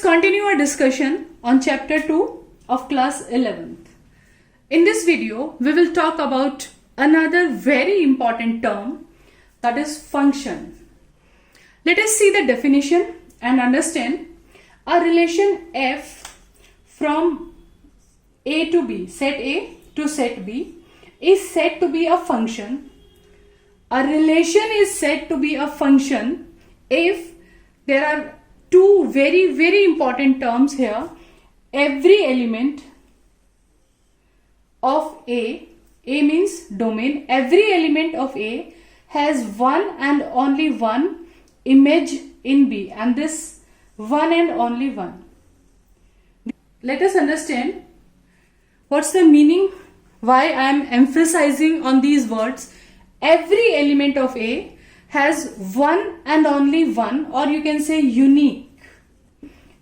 continue our discussion on chapter 2 of class 11th. In this video, we will talk about another very important term, that is function. Let us see the definition and understand a relation f from a to b, set A to set B, is said to be a function. A relation is said to be a function if there are two very important terms here. Every element of A means domain, every element of A has one and only one image in B, and this one and only one. Let us understand what's the meaning, why I am emphasizing on these words. Every element of A has one and only one, or you can say unique.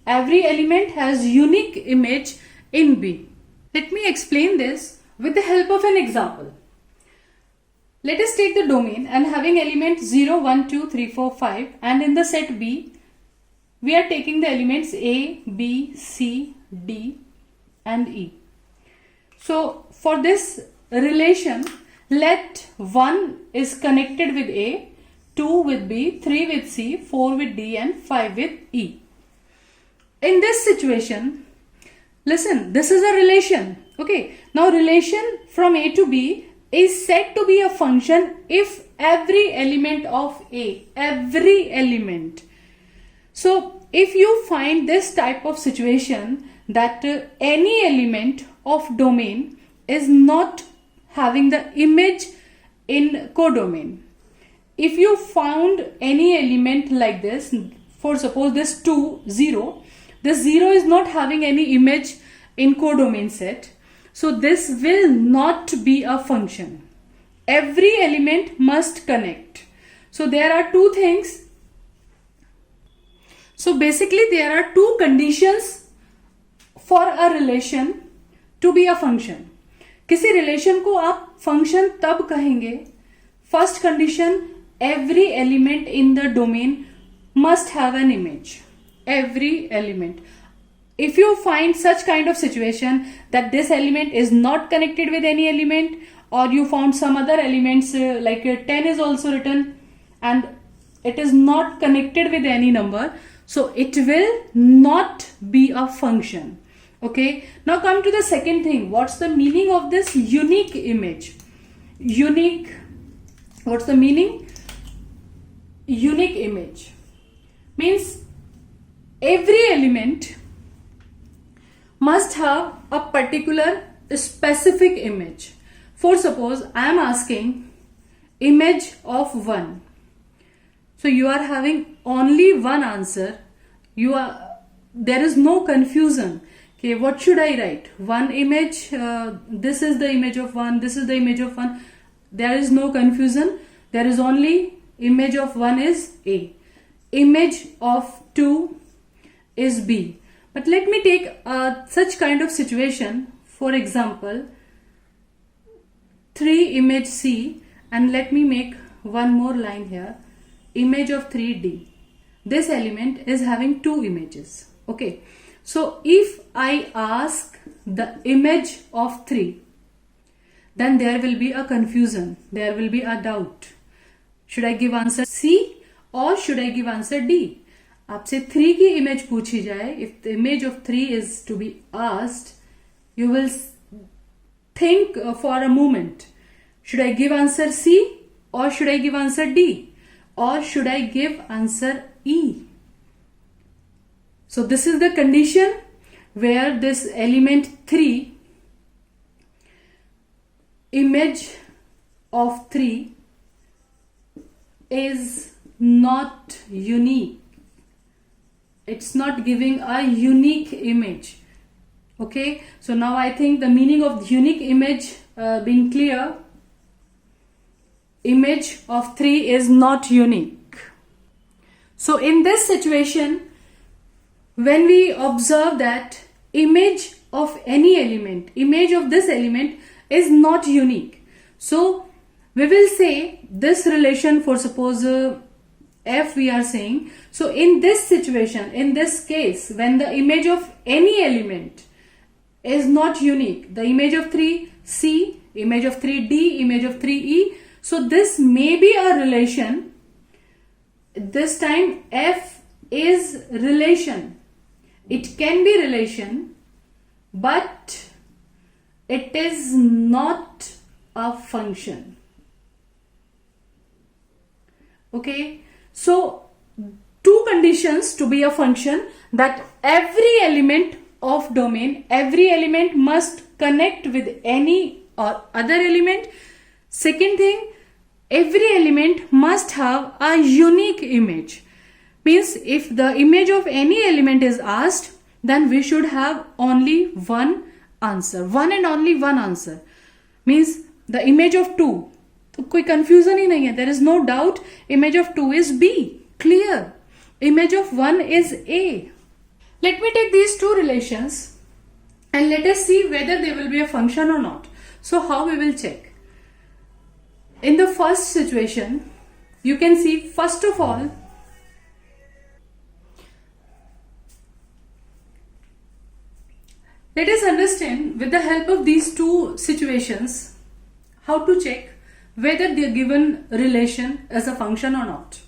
Every element has unique image in B. Let me explain this with the help of an example. Let us take the domain and having elements 0, 1, 2, 3, 4, 5, and in the set B, we are taking the elements A, B, C, D and E. So for this relation, let 1 is connected with A, 2 with B, 3 with C, 4 with D and 5 with E. In this situation, listen, this is a relation. Okay, now relation from A to B is said to be a function if every element of A, every element. So if you find this type of situation that any element of domain is not having the image in codomain. If you found any element like this, for suppose this 2, 0, this 0 is not having any image in codomain set. So this will not be a function. Every element must connect. So there are two things. So basically there are two conditions for a relation to be a function. किसी relation को आप function तब कहेंगे, first condition, every element in the domain must have an image. Every element. If you find such kind of situation that this element is not connected with any element, or you found some other elements like 10 is also written and it is not connected with any number, so it will not be a function. Okay, now come to the second thing. What's the meaning of this unique image? Unique, what's the meaning? Unique image means every element must have a particular specific image. For suppose I am asking image of 1. So you are having only one answer. There is no confusion. Okay, what should I write? One image, this is the image of 1, this is the image of 1. There is no confusion. There is only image of 1 is A. Image of 2 is B. But let me take such kind of situation. For example, 3 image C, and let me make one more line here. Image of 3D. This element is having two images. Okay. So if I ask the image of 3, then there will be a confusion. There will be a doubt. Should I give answer C or should I give answer D? आपसे 3 की image पूछी जाए, if the image of 3 is to be asked, you will think for a moment. Should I give answer C or should I give answer D? Or should I give answer E? So this is the condition where this element 3, image of 3 is not unique. It's not giving a unique image. Okay, so now I think the meaning of unique image being clear. Image of 3 is not unique. So in this situation, when we observe that image of any element, image of this element is not unique, so we will say this relation, for suppose F we are saying. So in this situation, in this case, when the image of any element is not unique, the image of 3C, image of 3D, image of 3E, so this may be a relation. This time F is relation. It can be relation, but it is not a function. Okay, so two conditions to be a function: that every element of domain, every element must connect with any or other element. Second thing, every element must have a unique image. Means if the image of any element is asked, then we should have only one answer, one and only one answer. Means the image of 2, तो कोई confusion ही नहीं है. There is no doubt. Image of 2 is B. Clear. Image of 1 is A. Let me take these two relations and let us see whether they will be a function or not. So how we will check? In the first situation, you can see, first of all, let us understand with the help of these two situations how to check whether the given relation is a function or not.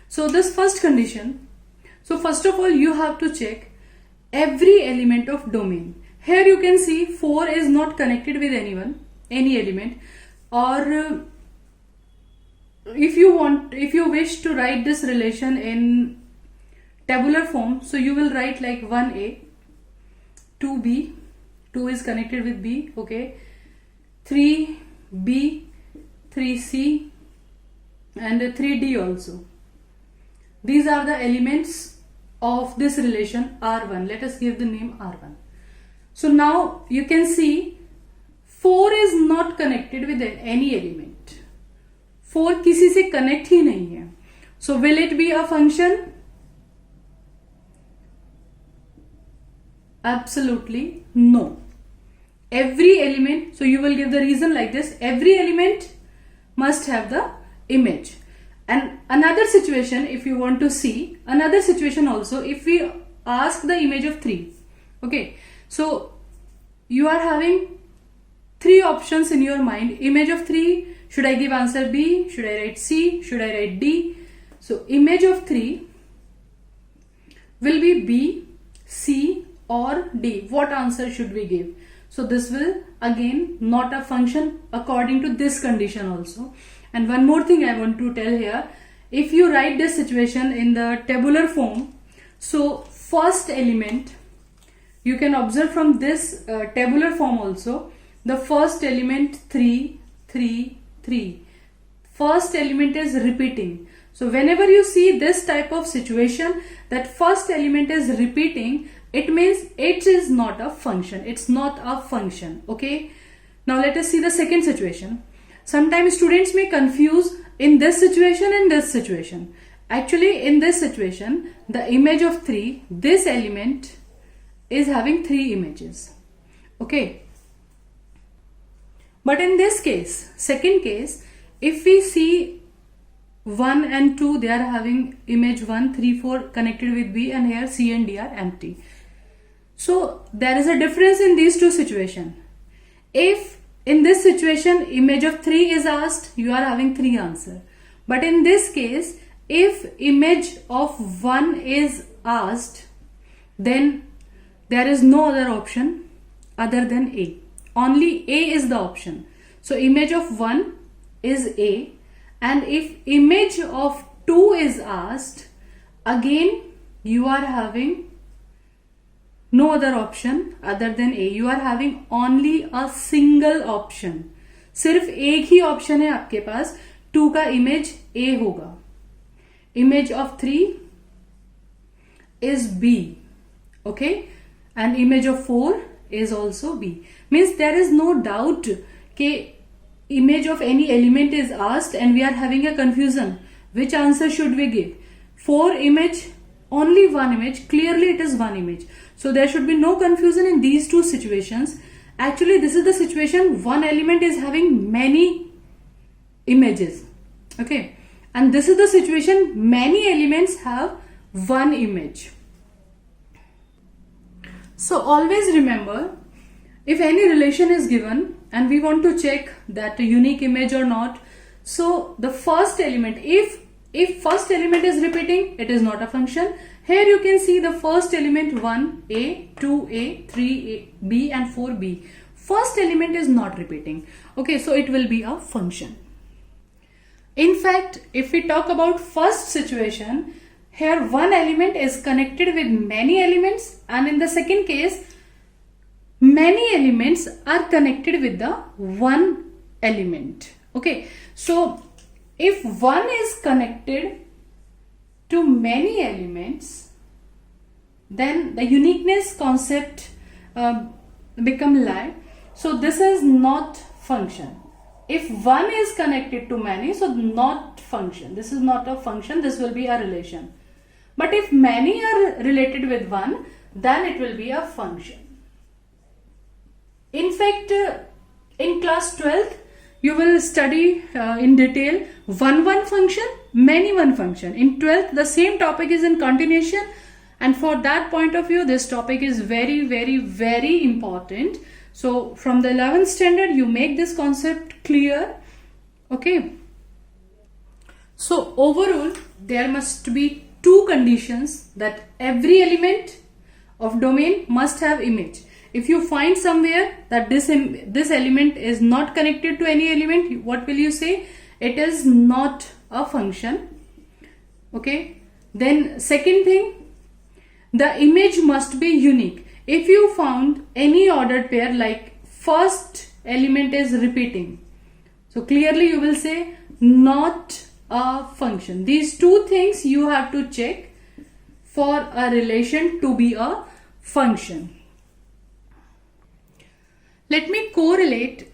So this first condition, so first of all you have to check every element of domain. Here you can see 4 is not connected with anyone, any element, or if you wish to write this relation in tabular form, so you will write like 1A, 2B, 2 is connected with B, okay, 3B, 3C, and 3D also. These are the elements of this relation R1. Let us give the name R1. So now you can see 4 is not connected with any element. 4 किसी से connect ही नहीं है. So will it be a function? Absolutely no. Every element, so you will give the reason like this: every element must have the image. And another situation, if you want to see another situation also, if we ask the image of 3, okay, so you are having 3 options in your mind. Image of 3, should I give answer B, should I write C, should I write D? So image of 3 will be B, C or D. What answer should we give? So this will again not a function according to this condition also. And one more thing I want to tell here, if you write this situation in the tabular form, so first element, you can observe from this tabular form also, the first element 3, 3, 3. First element is repeating. So whenever you see this type of situation, that first element is repeating, it means it is not a function. It's not a function. Okay. Now let us see the second situation. Sometimes students may confuse in this situation and this situation. Actually, in this situation, the image of 3, this element is having 3 images. Okay. But in this case, second case, if we see 1 and 2, they are having image 1, 3, 4 connected with B, and here C and D are empty. So there is a difference in these two situations. If in this situation image of 3 is asked, you are having 3 answers. But in this case, if image of 1 is asked, then there is no other option other than A. Only A is the option. So image of 1 is A, and if image of 2 is asked, again you are having no other option other than A. You are having only a single option. सिर्फ एक ही option है आपके पास. 2 का image A होगा. Image of 3 is B. Okay, and image of 4 is also B. Means there is no doubt कि image of any element is asked and we are having a confusion. Which answer should we give? 4 image, only 1 image. Clearly it is 1 image. So there should be no confusion in these two situations. Actually, this is the situation one element is having many images. Okay. and this is the situation many elements have one image. So always remember, if any relation is given and we want to check that a unique image or not, so the first element, if first element is repeating, it is not a function. Here you can see the first element 1a, 2a, 3a, b and 4b. First element is not repeating. Okay, so it will be a function. In fact, if we talk about first situation, here one element is connected with many elements, and in the second case, many elements are connected with the one element. Okay, so if one is connected to many elements, then the uniqueness concept become lie. So this is not function. If one is connected to many, so not function. This is not a function, this will be a relation. But if many are related with one, then it will be a function. In fact, in class 12th, you will study in detail one function, many function. In 12th, the same topic is in continuation, and for that point of view, this topic is very, very, very important. So from the 11th standard, you make this concept clear. Okay. So overall, there must be two conditions, that every element of domain must have image. If you find somewhere that this element is not connected to any element, what will you say? It is not a function. Okay. Then second thing, the image must be unique. If you found any ordered pair, like first element is repeating, so clearly you will say not a function. These two things you have to check for a relation to be a function. Let me correlate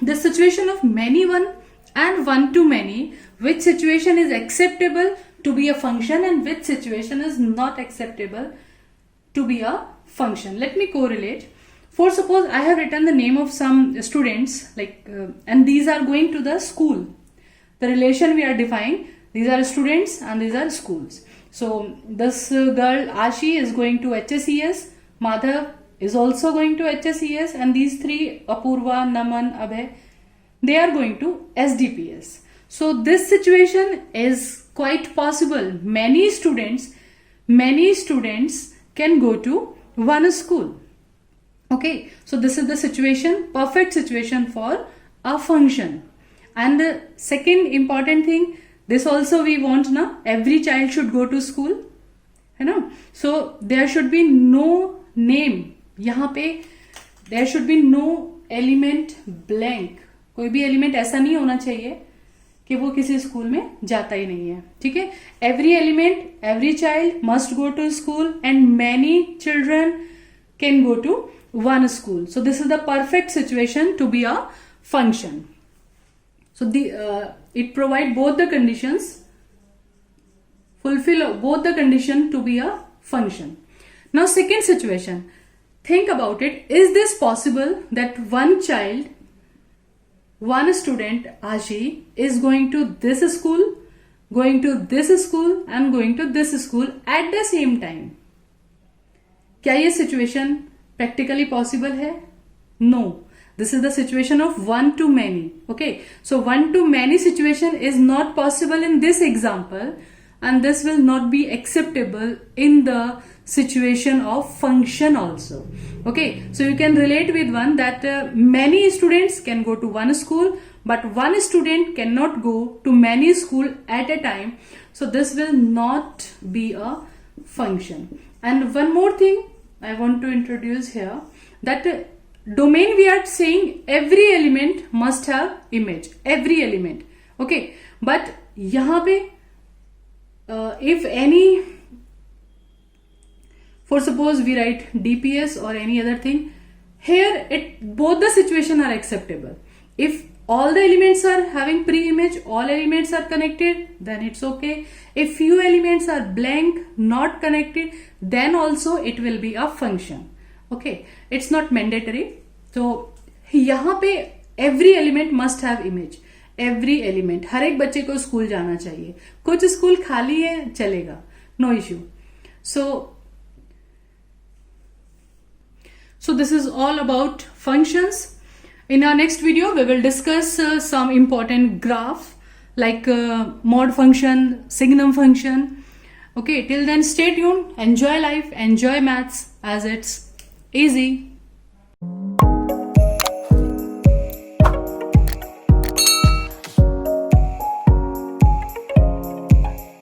the situation of many one and one to many. Which situation is acceptable to be a function and which situation is not acceptable to be a function. Let me correlate. For suppose I have written the name of some students, like and these are going to the school. The relation we are defining, these are students and these are schools. So this girl Ashi is going to HSES, Madhav is also going to HSES, and these three, Apurva, Naman, Abhay, they are going to SDPS. So this situation is quite possible. Many students can go to one school. Okay, so this is the situation, perfect situation for a function. And the second important thing, this also we want now, every child should go to school, है ना? So there should be no name. यहाँ पे there should be no element blank. कोई भी element ऐसा नहीं होना चाहिए कि वो किसी स्कूल में जाता ही नहीं है. ठीक है, every element, every child must go to school and many children can go to one school. So this is the perfect situation to be a function. So it provide both the conditions, fulfill both the condition to be a function. Now second situation, think about it. Is this possible that one child, one student Ashi is going to this school, going to this school and going to this school at the same time? क्या ये situation practically possible है? No. This is the situation of one to many. Okay, so one to many situation is not possible in this example, and this will not be acceptable in the situation of function also. Okay, so you can relate with one that many students can go to one school, but one student cannot go to many school at a time. So this will not be a function. And one more thing I want to introduce here, that domain we are saying every element must have image, every element. Okay, but यहाँ पे if any, for suppose we write DPS or any other thing, here both the situation are acceptable. If all the elements are having pre-image, all elements are connected, then it's okay. If few elements are blank, not connected, then also it will be a function. Okay, it's not mandatory. So यहाँ पे every element must have image. Every element, हर एक बच्चे को school जाना चाहिए. कुछ school खाली है, चलेगा, no issue. So this is all about functions. In our next video, we will discuss some important graph like mod function, signum function. Okay, till then stay tuned, enjoy life, enjoy maths as it's easy.